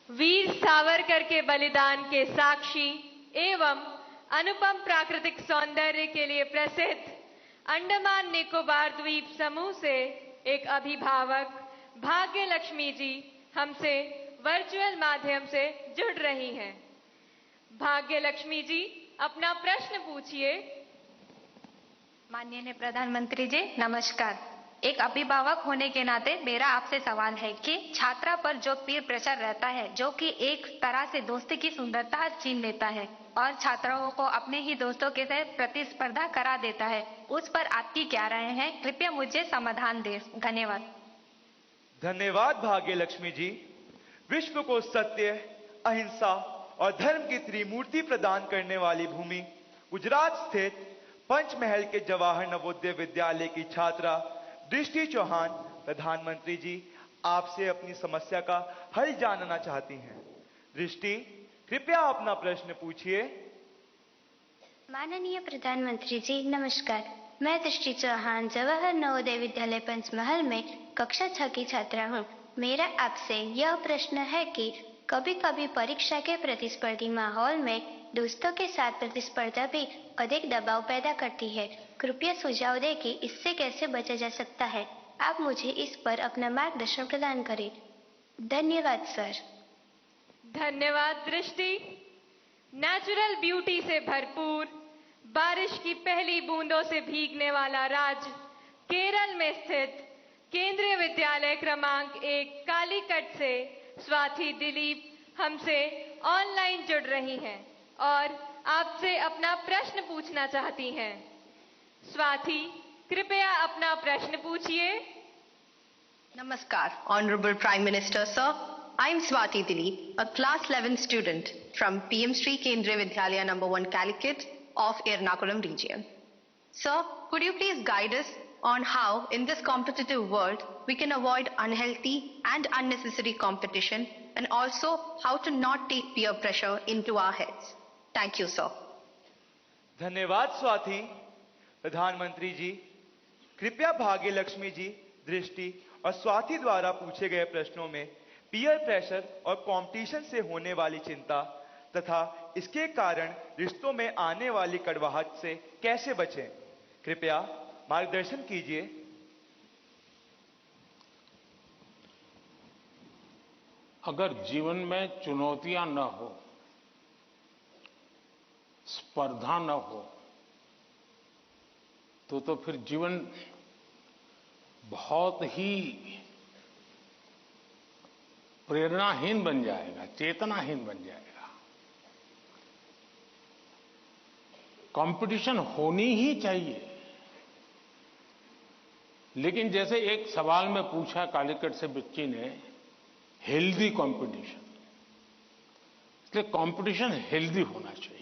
वीर सावरकर के बलिदान के साक्षी एवं अनुपम प्राकृतिक सौंदर्य के लिए प्रसिद्ध अंडमान निकोबार द्वीप समूह से एक अभिभावक भाग्य लक्ष्मी जी हमसे वर्चुअल माध्यम से जुड़ रही हैं। भाग्य लक्ष्मी जी, अपना प्रश्न पूछिए। माननीय प्रधानमंत्री जी नमस्कार। एक अभिभावक होने के नाते मेरा आपसे सवाल है कि छात्रा पर जो पीर प्रेशर रहता है, जो कि एक तरह से दोस्ती की सुंदरता छीन लेता है और छात्राओं को अपने ही दोस्तों के साथ प्रतिस्पर्धा करा देता है, उस पर आपकी क्या राय है? कृपया मुझे समाधान दें। धन्यवाद। धन्यवाद भाग्य लक्ष्मी जी। विश्व को सत्य, अहिंसा और धर्म की त्रिमूर्ति प्रदान करने वाली भूमि गुजरात स्थित पंचमहल के जवाहर नवोदय विद्यालय की छात्रा दृष्टि चौहान प्रधानमंत्री जी आपसे अपनी समस्या का हल जानना चाहती हैं। दृष्टि, कृपया अपना प्रश्न पूछिए। माननीय प्रधानमंत्री जी नमस्कार। मैं दृष्टि चौहान जवाहर नवोदय विद्यालय पंचमहल में कक्षा 6 की छात्रा हूँ। मेरा आपसे यह प्रश्न है कि कभी कभी परीक्षा के प्रतिस्पर्धी माहौल में दोस्तों के साथ प्रतिस्पर्धा भी अधिक दबाव पैदा करती है। कृपया सुझाव दें कि इससे कैसे बचा जा सकता है। आप मुझे इस पर अपना मार्गदर्शन प्रदान करें। धन्यवाद सर। धन्यवाद दृष्टि। नेचुरल ब्यूटी से भरपूर, बारिश की पहली बूंदों से भीगने वाला राज्य केरल में स्थित केंद्रीय विद्यालय क्रमांक 1 कालीकट से स्वाति दिलीप हमसे ऑनलाइन जुड़ रही हैं और आपसे अपना प्रश्न पूछना चाहती हैं। स्वाति, कृपया अपना प्रश्न पूछिए। Namaskar, Honorable Prime Minister Sir. I am Swati Dilip, a class 11 student from PM Sri Kendriya Vidyalaya number 1 Calicut of Ernakulam region. Sir, could you please guide us on how in this competitive world we can avoid unhealthy and unnecessary competition and also how to not take peer pressure into our heads? Thank you, sir. धन्यवाद स्वाति। प्रधानमंत्री जी, कृपया भाग्य लक्ष्मी जी, दृष्टि और स्वाति द्वारा पूछे गए प्रश्नों में पीयर प्रेशर और कंपटीशन से होने वाली चिंता तथा इसके कारण रिश्तों में आने वाली कड़वाहट से कैसे बचें, कृपया मार्गदर्शन कीजिए। अगर जीवन में चुनौतियां न हो, स्पर्धा न हो, तो फिर जीवन बहुत ही प्रेरणाहीन बन जाएगा, चेतनाहीन बन जाएगा। कंपटीशन होनी ही चाहिए, लेकिन जैसे एक सवाल में पूछा कालीकट से बच्ची ने, हेल्दी कंपटीशन, इसलिए कंपटीशन हेल्दी होना चाहिए।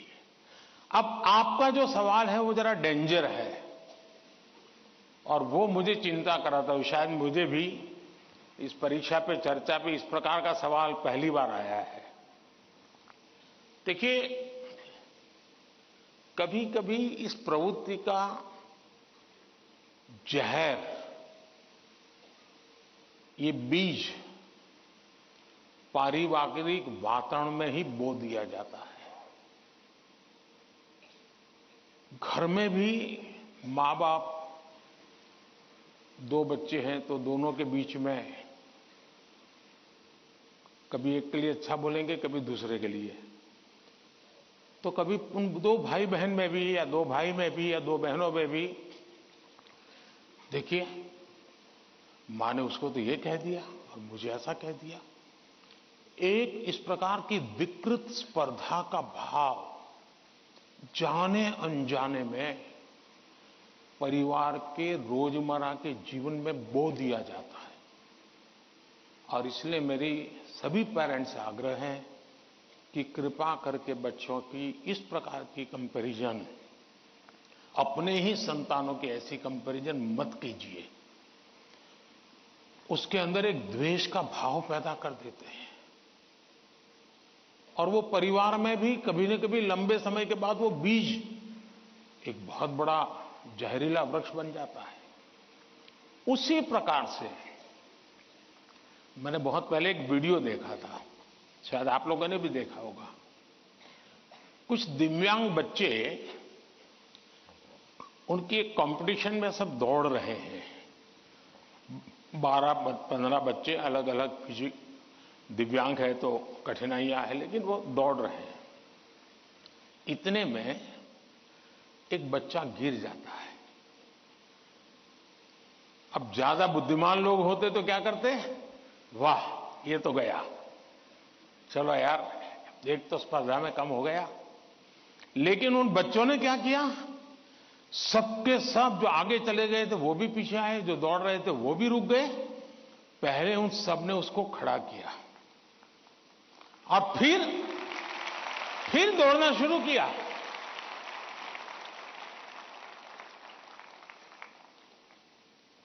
अब आपका जो सवाल है वो जरा डेंजर है और वो मुझे चिंता कराता है। शायद मुझे भी इस परीक्षा पे चर्चा पे इस प्रकार का सवाल पहली बार आया है। देखिए, कभी कभी इस प्रवृत्ति का जहर, ये बीज पारिवारिक वातावरण में ही बो दिया जाता है। घर में भी माँ बाप, दो बच्चे हैं तो दोनों के बीच में कभी एक के लिए अच्छा बोलेंगे, कभी दूसरे के लिए। तो कभी उन दो भाई बहन में भी या दो भाई में भी या दो बहनों में भी, देखिए माँ ने उसको तो ये कह दिया और मुझे ऐसा कह दिया। एक इस प्रकार की विकृत स्पर्धा का भाव जाने अनजाने में परिवार के रोजमर्रा के जीवन में बो दिया जाता है। और इसलिए मेरी सभी पेरेंट्स से आग्रह है कि कृपा करके बच्चों की इस प्रकार की कंपैरिजन, अपने ही संतानों की ऐसी कंपैरिजन मत कीजिए। उसके अंदर एक द्वेष का भाव पैदा कर देते हैं और वो परिवार में भी कभी न कभी लंबे समय के बाद वो बीज एक बहुत बड़ा जहरीला वृक्ष बन जाता है। उसी प्रकार से मैंने बहुत पहले एक वीडियो देखा था, शायद आप लोगों ने भी देखा होगा, कुछ दिव्यांग बच्चे उनके कंपटीशन में सब दौड़ रहे हैं। 12-15 बच्चे अलग अलग, किसी दिव्यांग है तो कठिनाइयां है, लेकिन वो दौड़ रहे हैं। इतने में एक बच्चा गिर जाता है। अब ज्यादा बुद्धिमान लोग होते तो क्या करते? वाह, ये तो गया, चलो यार एक तो स्पर्धा में कम हो गया। लेकिन उन बच्चों ने क्या किया? सबके सब जो आगे चले गए थे वो भी पीछे आए, जो दौड़ रहे थे वो भी रुक गए। पहले उन सब ने उसको खड़ा किया और फिर दौड़ना शुरू किया।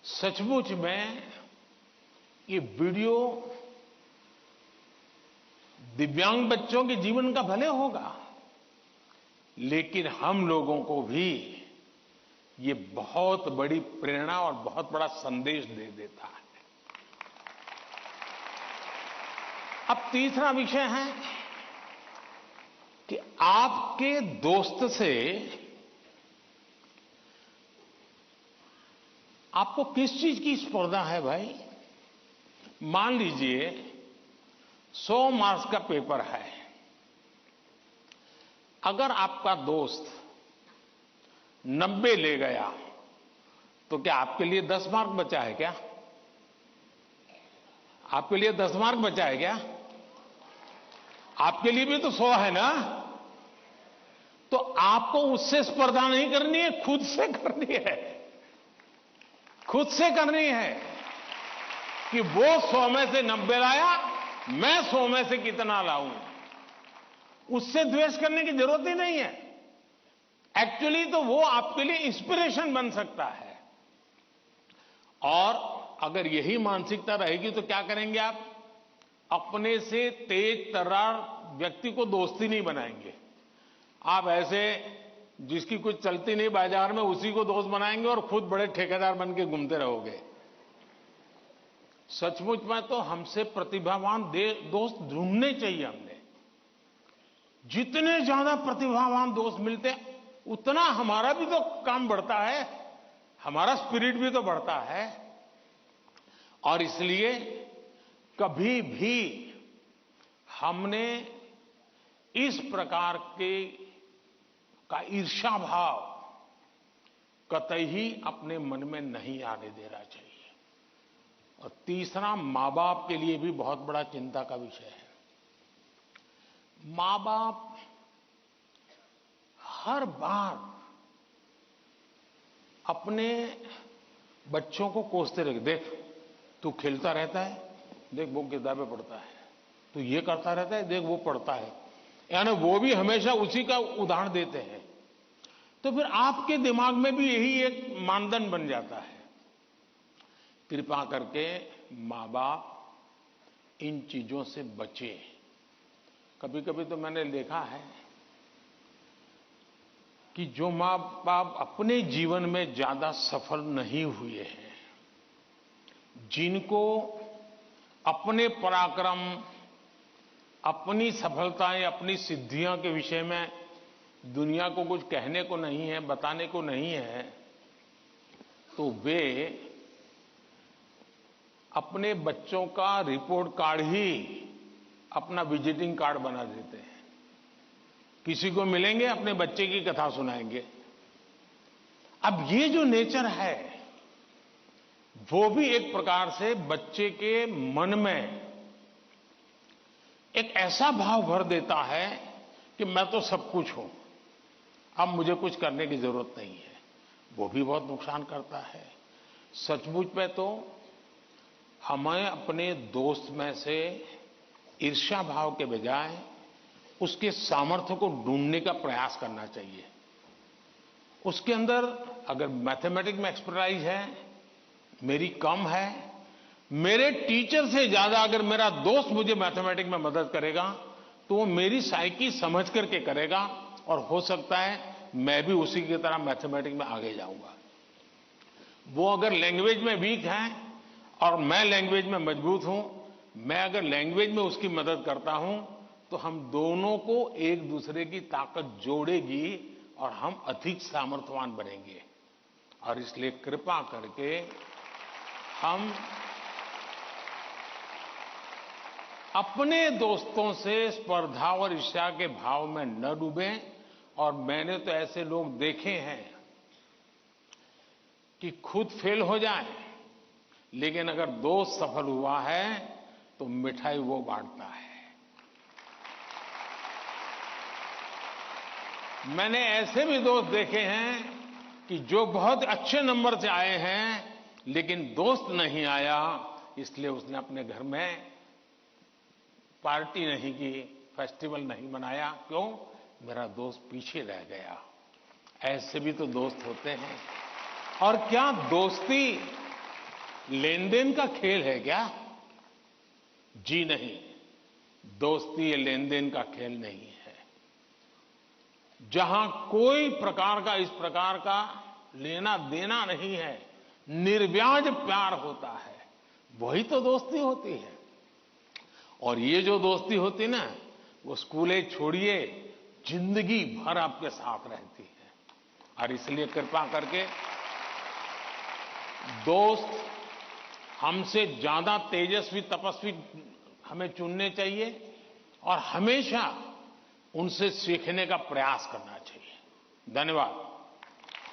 सचमुच में ये वीडियो दिव्यांग बच्चों के जीवन का भले होगा, लेकिन हम लोगों को भी ये बहुत बड़ी प्रेरणा और बहुत बड़ा संदेश दे देता है। अब तीसरा विषय है कि आपके दोस्त से आपको किस चीज की स्पर्धा है भाई? मान लीजिए 100 मार्क्स का पेपर है। अगर आपका दोस्त 90 ले गया तो क्या आपके लिए 10 मार्क बचा है क्या? आपके लिए 10 मार्क बचा है क्या? आपके लिए भी तो 100 है ना? तो आपको उससे स्पर्धा नहीं करनी है, खुद से करनी है। खुद से करनी है कि वो 100 में से 90 लाया, मैं 100 में से कितना लाऊं। उससे द्वेष करने की जरूरत ही नहीं है। एक्चुअली तो वो आपके लिए इंस्पिरेशन बन सकता है। और अगर यही मानसिकता रहेगी तो क्या करेंगे आप? अपने से तेज तर्रार व्यक्ति को दोस्ती नहीं बनाएंगे। आप ऐसे जिसकी कुछ चलती नहीं बाजार में, उसी को दोस्त बनाएंगे और खुद बड़े ठेकेदार बन के घूमते रहोगे। सचमुच में तो हमसे प्रतिभावान दोस्त ढूंढने चाहिए। हमने जितने ज्यादा प्रतिभावान दोस्त मिलते उतना हमारा भी तो काम बढ़ता है, हमारा स्पिरिट भी तो बढ़ता है। और इसलिए कभी भी हमने इस प्रकार का ईर्ष्या भाव कतई ही अपने मन में नहीं आने देना चाहिए। और तीसरा, मां बाप के लिए भी बहुत बड़ा चिंता का विषय है। मां बाप हर बार अपने बच्चों को कोसते रहे, देख तू खेलता रहता है, देख वो किताबें पढ़ता है, तू ये करता रहता है, देख वो पढ़ता है। यानी वो भी हमेशा उसी का उदाहरण देते हैं। तो फिर आपके दिमाग में भी यही एक मानदंड बन जाता है। कृपा करके मां बाप इन चीजों से बचे। कभी कभी तो मैंने देखा है कि जो मां बाप अपने जीवन में ज्यादा सफल नहीं हुए हैं, जिनको अपने पराक्रम, अपनी सफलताएं, अपनी सिद्धियों के विषय में दुनिया को कुछ कहने को नहीं है, बताने को नहीं है, तो वे अपने बच्चों का रिपोर्ट कार्ड ही अपना विजिटिंग कार्ड बना देते हैं। किसी को मिलेंगे, अपने बच्चे की कथा सुनाएंगे। अब ये जो नेचर है वो भी एक प्रकार से बच्चे के मन में एक ऐसा भाव भर देता है कि मैं तो सब कुछ हूं, अब मुझे कुछ करने की जरूरत नहीं है। वो भी बहुत नुकसान करता है। सचमुच में तो हमें अपने दोस्त में से ईर्ष्या भाव के बजाय उसके सामर्थ्य को ढूंढने का प्रयास करना चाहिए। उसके अंदर अगर मैथमेटिक्स में एक्सपर्टाइज है, मेरी कम है, मेरे टीचर से ज्यादा अगर मेरा दोस्त मुझे मैथमेटिक्स में मदद करेगा तो वो मेरी साइकी समझ करके करेगा और हो सकता है मैं भी उसी की तरह मैथमेटिक्स में आगे जाऊंगा। वो अगर लैंग्वेज में वीक है और मैं लैंग्वेज में मजबूत हूं मैं अगर लैंग्वेज में उसकी मदद करता हूं तो हम दोनों को एक दूसरे की ताकत जोड़ेगी और हम अधिक सामर्थ्यवान बनेंगे। और इसलिए कृपा करके हम अपने दोस्तों से स्पर्धा और ईर्ष्या के भाव में न डूबें। और मैंने तो ऐसे लोग देखे हैं कि खुद फेल हो जाए, लेकिन अगर दोस्त सफल हुआ है तो मिठाई वो बांटता है। मैंने ऐसे भी दोस्त देखे हैं कि जो बहुत अच्छे नंबर से आए हैं लेकिन दोस्त नहीं आया, इसलिए उसने अपने घर में पार्टी नहीं की, फेस्टिवल नहीं मनाया। क्यों? मेरा दोस्त पीछे रह गया। ऐसे भी तो दोस्त होते हैं। और क्या दोस्ती लेन देन का खेल है क्या? जी नहीं, दोस्ती ये लेन देन का खेल नहीं है। जहां कोई प्रकार का इस प्रकार का लेना देना नहीं है, निर्व्याज प्यार होता है, वही तो दोस्ती होती है। और ये जो दोस्ती होती ना, वो स्कूलें छोड़िए, जिंदगी भर आपके साथ रहती है। और इसलिए कृपा करके दोस्त हमसे ज्यादा तेजस्वी तपस्वी हमें चुनने चाहिए और हमेशा उनसे सीखने का प्रयास करना चाहिए। धन्यवाद।